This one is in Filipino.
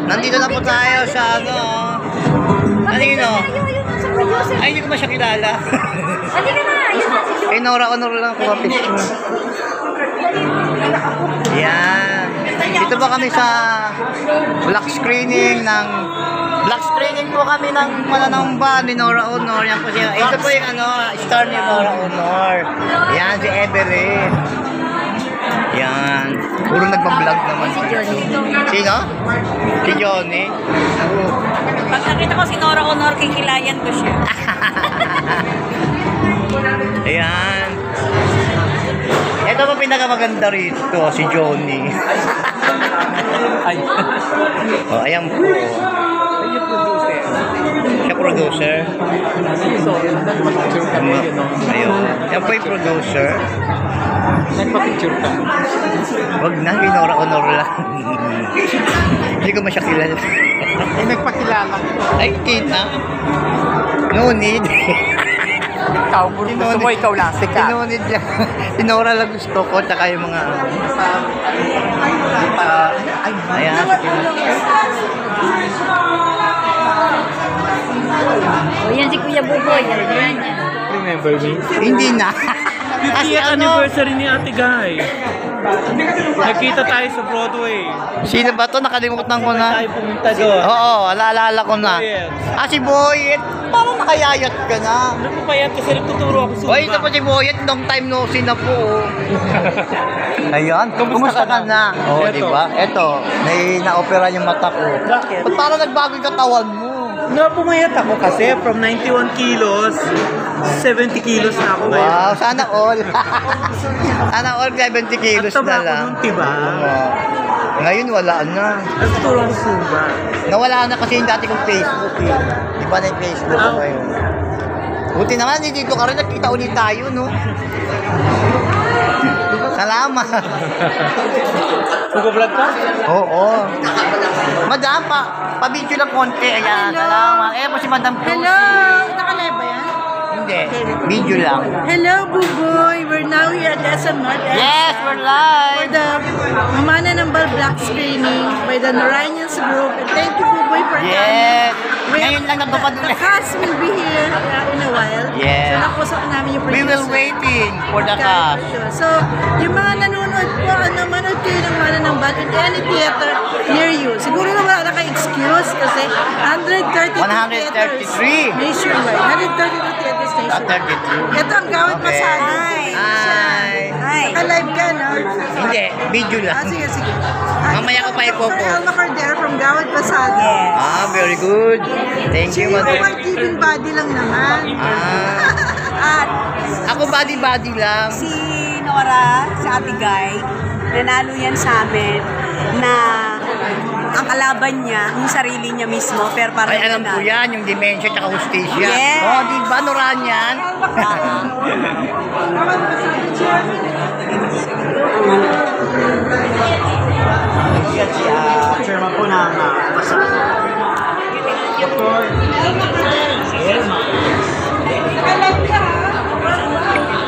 Nandito na po tayo sa ano. Kanino? Ay, hindi ko ba siya kilala? Kay Nora Honor lang ako picture. Yan. Dito ba kami sa black screening po kami ng Mananamba ni Nora Honor. Yan po siya. Ito po yung ano, star ni Nora Honor. Yan, si Everett. Yan. Puro nagpa-vlog naman. Si Johnny. Sino? Si Johnny. Pag nakita ko si Nora Honor, kikilayan ko siya. Ayan. Ito pa pinakamaganda rito, si Johnny. Oh, ayan po. Siya producer. Ayun. Yan po yung producer. Nagpa-picture ka. Wag na, Nora Honor lang. Hindi ko masya kilala. Ay, nagpakilala. Ay, kita. No need. Ikaw, gusto mo ikaw lang, sikat. Sinunid lang. Sinora lang gusto ko, tsaka yung mga... ayan. O yan si Kuya Buboy. Yan. Remember me? Hindi na. Kasi anniversary ni Ate Guy. Nagkita tayo sa Broadway. Sino ba to? Nakalimutan ko na. Tayo pumunta doon. Oo, alaalala ko na. Si Boyet. Parang nakayayat ka na. Ano po kaya kasi nagtuturo ako sa Oy, ito po si Boyet. Long time no see na po. Ayan. Kumusta ka na? Oo, Eto. di ba? Eto, may na-opera yung mata ko. Bakit? Ba't parang nagbago yung katawan mo? Pumayat ako kasi from 91 kilos, 70 kilos na ako ngayon. Wow, sana all. Sana all 70 kilos Ang na taba ko lang. nun, diba? Oo. Ngayon wala na. Nagtuturo ako Zumba. Nawala na kasi yung dati kong Facebook eh. Di ba na yung Facebook ko ngayon? Buti naman, hindi ko ka rin nakita ulit tayo, no? Salamat. Mag-vlog ka? Oo. Madam, pa-video lang konti. Ayan, salamat. Eh, po si Madam Cruz. Hello! Naka-live ba yan? Hindi, video lang. Hello, Buboy! We're now here at SM North. Yes, we're For live. the Mananambal Black screening by the Noranians Group. And thank you, Buboy, for Yes. coming. Ngayon lang The nagpapaduloy. cast will be here in a while. Yes. So, nakusap namin yung We will producer. waiting for the cast. So, yung mga nanonood po, manood kayo ng Mananambal in any theater near you. Siguro na wala na kayo excuse kasi 132 theaters 133. nationwide. 132 theaters nationwide. 132. Ito ang Gawad Okay. Pasado. Hi. Naka-live ka, no? Hindi, video lang. Sige, sige. Mamaya ko pa ipopost. Dr. Elma Cordero from Gawad Pasado. Very good. Thank you, Yung Madam. mga giving body lang naman. At Ako body lang. si Nora, sa Ate Guy, nanalo yan sa amin na ang kalaban niya, yung sarili niya mismo, pero parang Ay, alam ko yan, yung dementia at hustisya. Yes. Oh, di ba, Noran yan?